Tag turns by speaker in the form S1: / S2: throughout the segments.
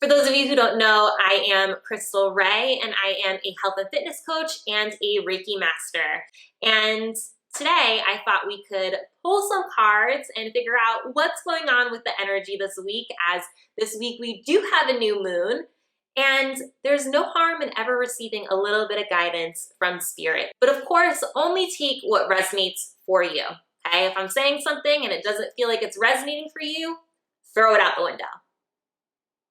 S1: For those of you who don't know, I am Khrystle Ray, and I am a health and fitness coach and a Reiki master. And today I thought we could pull some cards and figure out what's going on with the energy this week, as this week we do have a new moon. And there's no harm in ever receiving a little bit of guidance from spirit. But of course, only take what resonates for you. Okay? If I'm saying something and it doesn't feel like it's resonating for you, throw it out the window.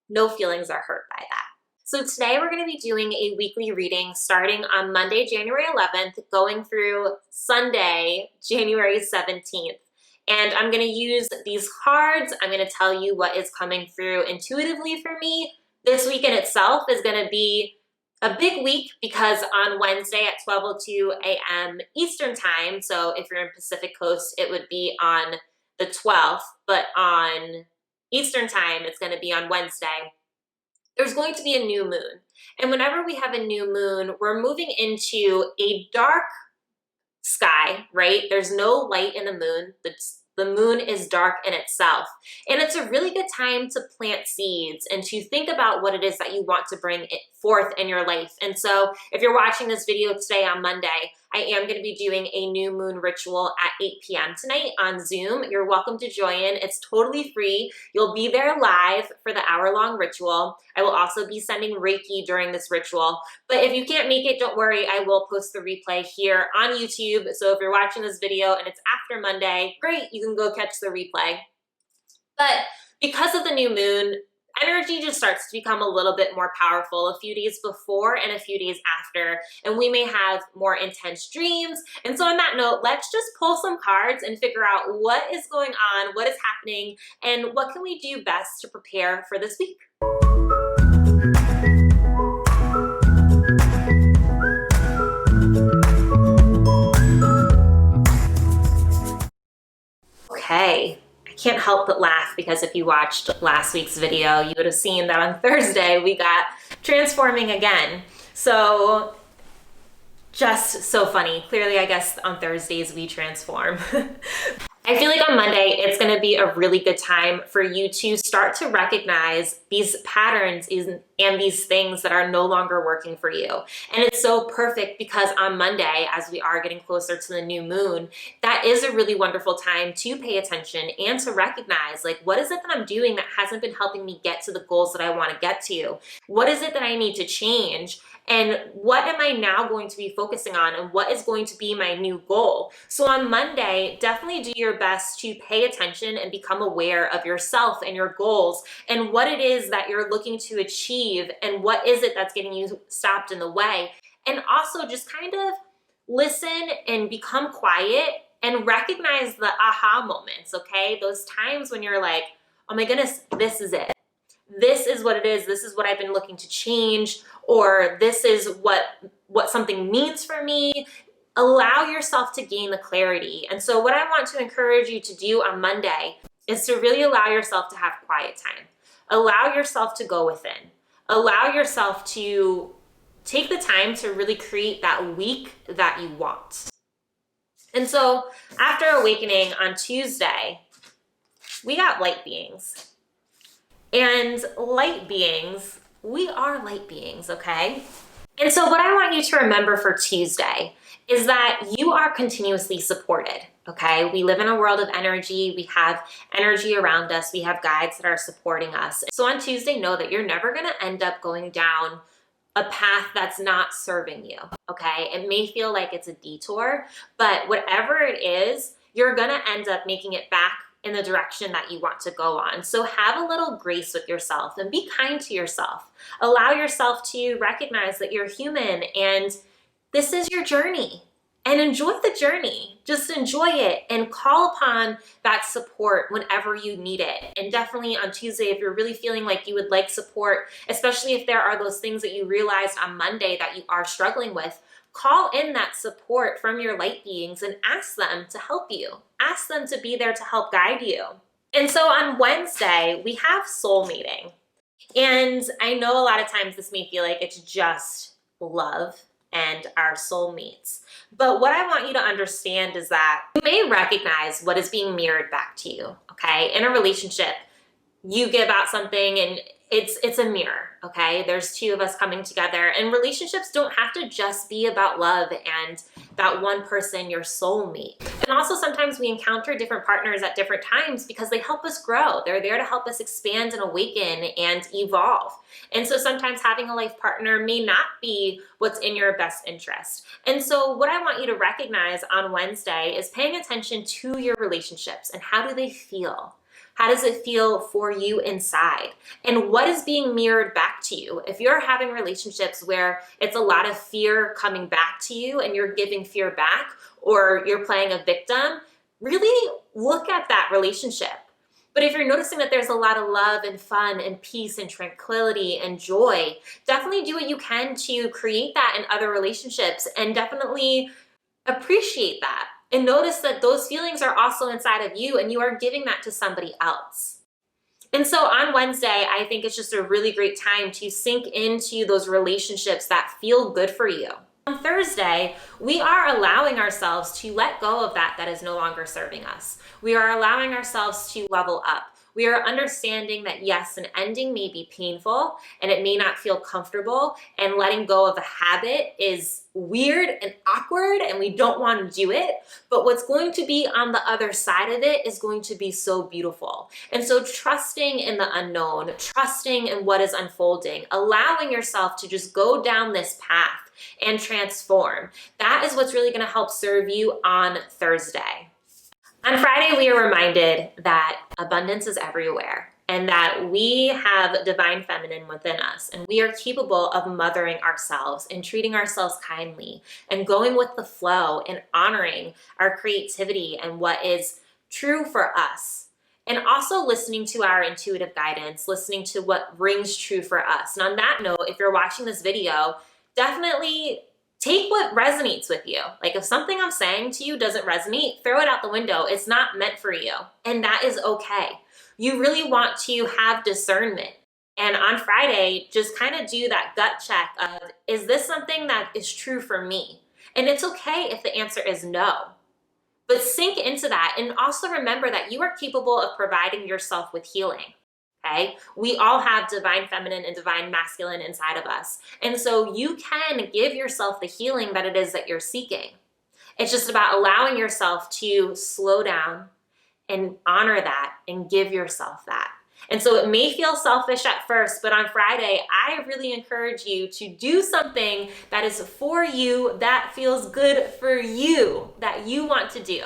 S1: No feelings are hurt by that. So today we're going to be doing a weekly reading starting on Monday, January 11th, going through Sunday, January 17th. And I'm going to use these cards. I'm going to tell you what is coming through intuitively for me. This week in itself is going to be a big week because on Wednesday at 12:02 a.m. Eastern Time, so if you're in Pacific Coast, it would be on the 12th, but on Eastern Time, it's going to be on Wednesday. There's going to be a new moon. And whenever we have a new moon, we're moving into a dark sky, right? There's no light in the moon. The moon is dark in itself. And it's a really good time to plant seeds and to think about what it is that you want to bring it forth in your life. And so if you're watching this video today on Monday, I am going to be doing a new moon ritual at 8 p.m. tonight on Zoom. You're welcome to join. It's totally free. You'll be there live for the hour-long ritual. I will also be sending Reiki during this ritual. But if you can't make it, don't worry. I will post the replay here on YouTube. So if you're watching this video and it's after Monday, great, you can go catch the replay. But because of the new moon, energy just starts to become a little bit more powerful a few days before and a few days after, and we may have more intense dreams. And so on that note, let's just pull some cards and figure out what is going on, what is happening, and what can we do best to prepare for this week. Okay. Can't help but laugh because if you watched last week's video, you would have seen that on Thursday we got transforming again. So just so funny. Clearly, I guess on Thursdays we transform. I feel like on Monday, it's going to be a really good time for you to start to recognize these patterns and these things that are no longer working for you. And it's so perfect because on Monday, as we are getting closer to the new moon, that is a really wonderful time to pay attention and to recognize, like, what is it that I'm doing that hasn't been helping me get to the goals that I want to get to? What is it that I need to change? And what am I now going to be focusing on, and what is going to be my new goal? So on Monday, definitely do your best to pay attention and become aware of yourself and your goals and what it is that you're looking to achieve and what is it that's getting you stopped in the way. And also just kind of listen and become quiet and recognize the aha moments, okay? Those times when you're like, oh my goodness, this is it. This is what it is. This is what I've been looking to change, or this is what something means for me. Allow yourself to gain the clarity. And so what I want to encourage you to do on Monday is to really allow yourself to have quiet time. Allow yourself to go within. Allow yourself to take the time to really create that week that you want. And so after awakening on Tuesday, we got light beings. And light beings, we are light beings, okay? And so what I want you to remember for Tuesday is that you are continuously supported, okay? We live in a world of energy. We have energy around us. We have guides that are supporting us. So on Tuesday, know that you're never gonna end up going down a path that's not serving you, okay? It may feel like it's a detour, but whatever it is, you're gonna end up making it back in the direction that you want to go on. So have a little grace with yourself and be kind to yourself. Allow yourself to recognize that you're human and this is your journey, and enjoy the journey. Just enjoy it and call upon that support whenever you need it. And definitely on Tuesday, if you're really feeling like you would like support, especially if there are those things that you realized on Monday that you are struggling with, call in that support from your light beings and ask them to help you. Ask them to be there to help guide you. And so on Wednesday, we have soul mating. And I know a lot of times this may feel like it's just love and our soulmates. But what I want you to understand is that you may recognize what is being mirrored back to you, okay? In a relationship, you give out something and it's a mirror, okay? There's two of us coming together, and relationships don't have to just be about love and that one person, your soulmate. And also sometimes we encounter different partners at different times because they help us grow. They're there to help us expand and awaken and evolve. And so sometimes having a life partner may not be what's in your best interest. And so what I want you to recognize on Wednesday is paying attention to your relationships and how do they feel? How does it feel for you inside? And what is being mirrored back to you? If you're having relationships where it's a lot of fear coming back to you and you're giving fear back, or you're playing a victim, really look at that relationship. But if you're noticing that there's a lot of love and fun and peace and tranquility and joy, definitely do what you can to create that in other relationships, and definitely appreciate that. And notice that those feelings are also inside of you and you are giving that to somebody else. And so on Wednesday, I think it's just a really great time to sink into those relationships that feel good for you. On Thursday, we are allowing ourselves to let go of that is no longer serving us. We are allowing ourselves to level up. We are understanding that yes, an ending may be painful and it may not feel comfortable, and letting go of a habit is weird and awkward and we don't want to do it. But what's going to be on the other side of it is going to be so beautiful. And so trusting in the unknown, trusting in what is unfolding, allowing yourself to just go down this path and transform. That is what's really going to help serve you on Thursday. On Friday, we are reminded that abundance is everywhere and that we have divine feminine within us, and we are capable of mothering ourselves and treating ourselves kindly and going with the flow and honoring our creativity and what is true for us. And also listening to our intuitive guidance, listening to what rings true for us. And on that note, if you're watching this video, definitely take what resonates with you. Like if something I'm saying to you doesn't resonate, throw it out the window. It's not meant for you. And that is okay. You really want to have discernment. And on Friday, just kind of do that gut check of, is this something that is true for me? And it's okay if the answer is no. But sink into that, and also remember that you are capable of providing yourself with healing. Okay? We all have divine feminine and divine masculine inside of us. And so you can give yourself the healing that it is that you're seeking. It's just about allowing yourself to slow down and honor that and give yourself that. And so it may feel selfish at first, but on Friday, I really encourage you to do something that is for you, that feels good for you, that you want to do.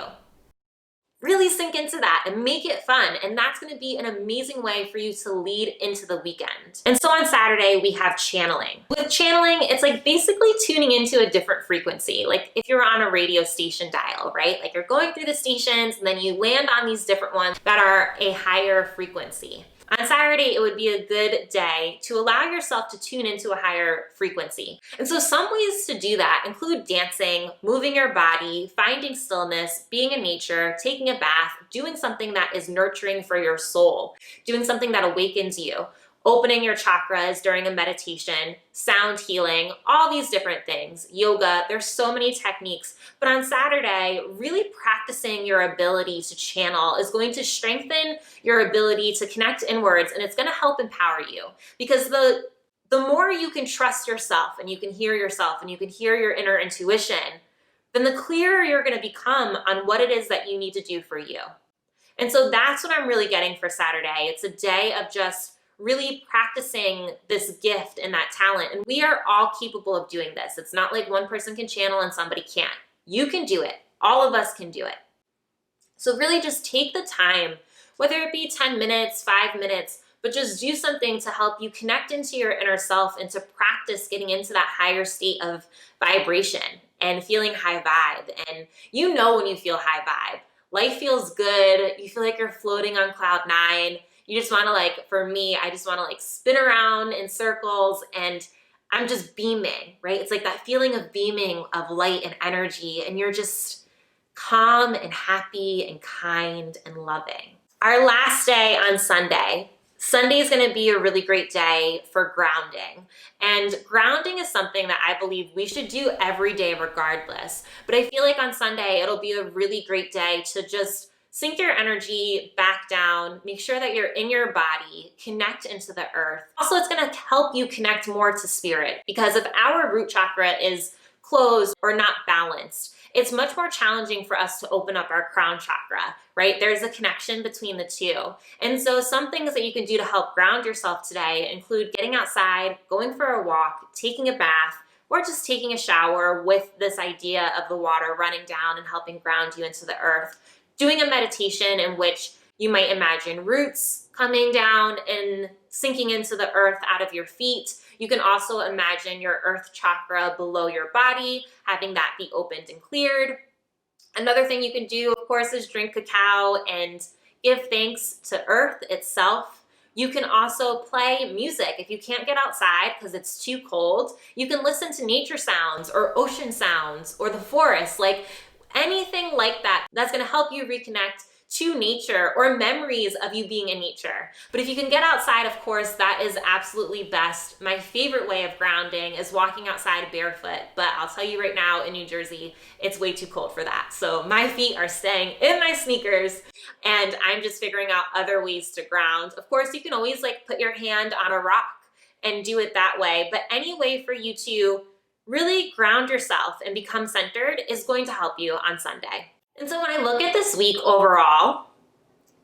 S1: Really sink into that and make it fun. And that's going to be an amazing way for you to lead into the weekend. And so on Saturday, we have channeling. With channeling, it's like basically tuning into a different frequency. Like if you're on a radio station dial, right? Like you're going through the stations and then you land on these different ones that are a higher frequency. On Saturday, it would be a good day to allow yourself to tune into a higher frequency. And so some ways to do that include dancing, moving your body, finding stillness, being in nature, taking a bath, doing something that is nurturing for your soul, doing something that awakens you, opening your chakras during a meditation, sound healing, all these different things, yoga. There's so many techniques. But on Saturday, really practicing your ability to channel is going to strengthen your ability to connect inwards, and it's going to help empower you. Because the more you can trust yourself and you can hear yourself and you can hear your inner intuition, then the clearer you're going to become on what it is that you need to do for you. And so that's what I'm really getting for Saturday. It's a day of just really practicing this gift and that talent. And we are all capable of doing this. It's not like one person can channel and somebody can't. You can do it. All of us can do it. So really just take the time, whether it be 10 minutes, 5 minutes, but just do something to help you connect into your inner self and to practice getting into that higher state of vibration and feeling high vibe. And you know when you feel high vibe, life feels good. You feel like you're floating on cloud 9. You just want to for me, I just want to spin around in circles and I'm just beaming, right? It's like that feeling of beaming of light and energy, and you're just calm and happy and kind and loving. Our last day on Sunday, Sunday is going to be a really great day for grounding. And grounding is something that I believe we should do every day regardless. But I feel like on Sunday, it'll be a really great day to just sink your energy back down, make sure that you're in your body, connect into the earth. Also, it's going to help you connect more to spirit, because if our root chakra is closed or not balanced, it's much more challenging for us to open up our crown chakra, right? There's a connection between the two. And so some things that you can do to help ground yourself today include getting outside, going for a walk, taking a bath, or just taking a shower with this idea of the water running down and helping ground you into the earth. Doing a meditation in which you might imagine roots coming down and sinking into the earth out of your feet. You can also imagine your earth chakra below your body, having that be opened and cleared. Another thing you can do, of course, is drink cacao and give thanks to earth itself. You can also play music. If you can't get outside because it's too cold, you can listen to nature sounds or ocean sounds or the forest, like anything like that. That's going to help you reconnect to nature or memories of you being in nature. But if you can get outside, of course, that is absolutely best. My favorite way of grounding is walking outside barefoot, but I'll tell you right now, in New Jersey, it's way too cold for that. So my feet are staying in my sneakers, and I'm just figuring out other ways to ground. Of course, you can always put your hand on a rock and do it that way, but any way for you to really ground yourself and become centered is going to help you on Sunday. And so when I look at this week overall,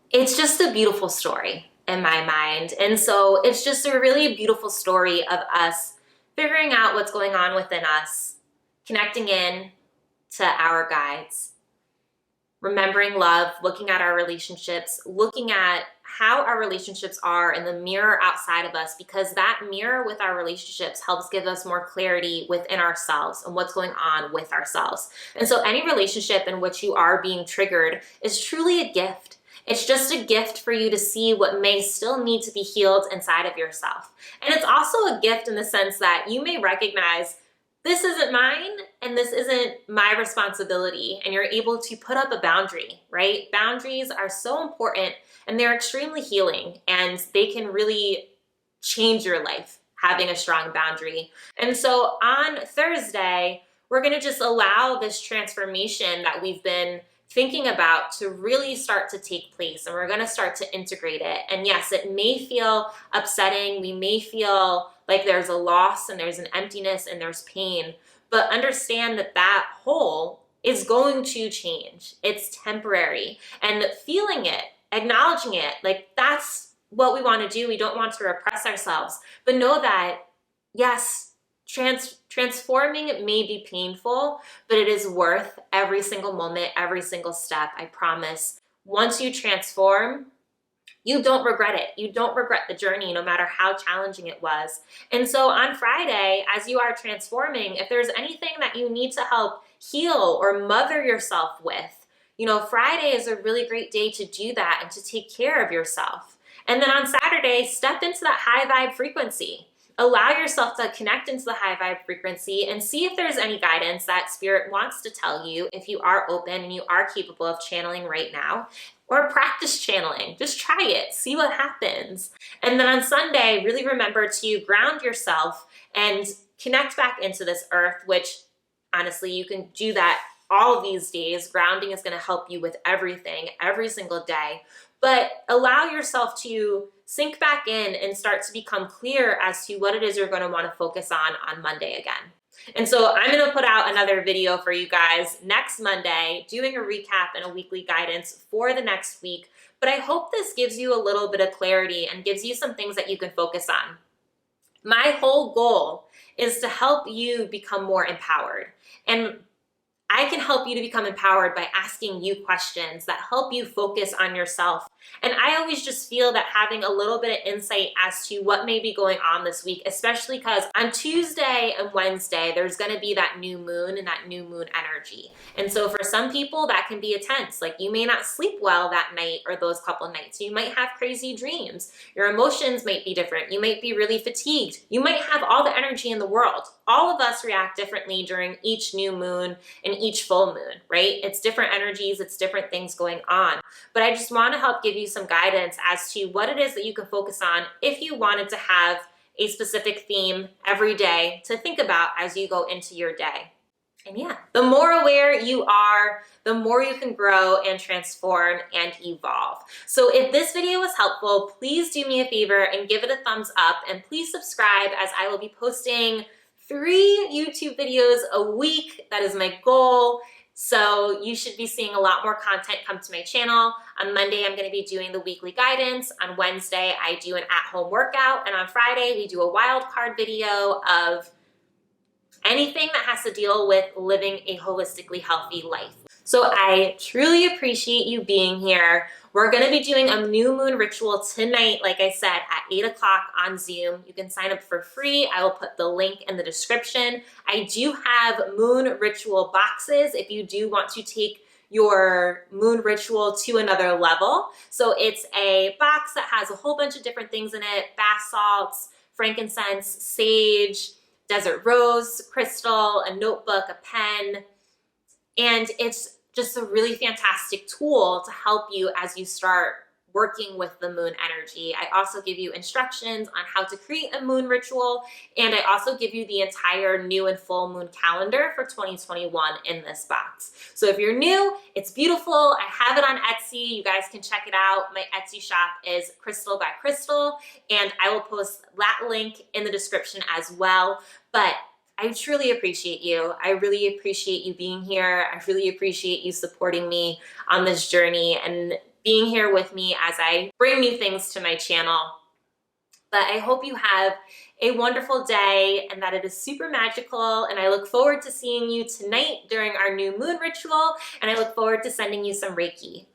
S1: it's just a beautiful story in my mind. And so it's just a really beautiful story of us figuring out what's going on within us, connecting in to our guides, remembering love, looking at our relationships, looking at how our relationships are in the mirror outside of us, because that mirror with our relationships helps give us more clarity within ourselves and what's going on with ourselves. And so any relationship in which you are being triggered is truly a gift. It's just a gift for you to see what may still need to be healed inside of yourself. And it's also a gift in the sense that you may recognize this isn't mine and this isn't my responsibility, and you're able to put up a boundary, right? Boundaries are so important and they're extremely healing, and they can really change your life having a strong boundary. And so on Thursday, we're going to just allow this transformation that we've been thinking about to really start to take place, and we're going to start to integrate it. And yes, it may feel upsetting. We may feel like there's a loss and there's an emptiness and there's pain, but understand that that hole is going to change. It's temporary, and feeling it, acknowledging it, that's what we want to do. We don't want to repress ourselves, but know that yes, transforming may be painful, but it is worth every single moment, every single step. I promise. Once you transform, you don't regret it. You don't regret the journey, no matter how challenging it was. And so on Friday, as you are transforming, if there's anything that you need to help heal or mother yourself with, Friday is a really great day to do that and to take care of yourself. And then on Saturday, step into that high vibe frequency. Allow yourself to connect into the high vibe frequency and see if there's any guidance that spirit wants to tell you, if you are open and you are capable of channeling right now, or practice channeling. Just try it, see what happens. And then on Sunday, really remember to ground yourself and connect back into this earth, which honestly, you can do that all these days. Grounding is going to help you with everything, every single day. But allow yourself to sink back in and start to become clear as to what it is you're going to want to focus on Monday again. And so I'm going to put out another video for you guys next Monday, doing a recap and a weekly guidance for the next week. But I hope this gives you a little bit of clarity and gives you some things that you can focus on. My whole goal is to help you become more empowered. And I can help you to become empowered by asking you questions that help you focus on yourself. And I always just feel that having a little bit of insight as to what may be going on this week, especially because on Tuesday and Wednesday, there's going to be that new moon and that new moon energy. And so for some people, that can be intense. Like you may not sleep well that night or those couple nights. You might have crazy dreams. Your emotions might be different. You might be really fatigued. You might have all the energy in the world. All of us react differently during each new moon and each full moon, right? It's different energies. It's different things going on. But I just want to help give give you some guidance as to what it is that you can focus on if you wanted to have a specific theme every day to think about as you go into your day. And yeah, the more aware you are, the more you can grow and transform and evolve. So if this video was helpful, please do me a favor and give it a thumbs up, and please subscribe, as I will be posting 3 YouTube videos a week. That is my goal. So you should be seeing a lot more content come to my channel. On Monday, I'm going to be doing the weekly guidance. On Wednesday, I do an at-home workout. And on Friday, we do a wild card video of anything that has to deal with living a holistically healthy life. So I truly appreciate you being here. We're going to be doing a new moon ritual tonight, like I said, at 8 o'clock on Zoom. You can sign up for free. I will put the link in the description. I do have moon ritual boxes if you do want to take your moon ritual to another level. So it's a box that has a whole bunch of different things in it: bath salts, frankincense, sage, desert rose crystal, a notebook, a pen, and it's just a really fantastic tool to help you as you start working with the moon energy. I also give you instructions on how to create a moon ritual, and I also give you the entire new and full moon calendar for 2021 in this box. So if you're new, it's beautiful. I have it on Etsy. You guys can check it out. My Etsy shop is Khrystle by Khrystle, and I will post that link in the description as well. But I truly appreciate you. I really appreciate you being here. I really appreciate you supporting me on this journey and being here with me as I bring new things to my channel. But I hope you have a wonderful day and that it is super magical. And I look forward to seeing you tonight during our new moon ritual. And I look forward to sending you some Reiki.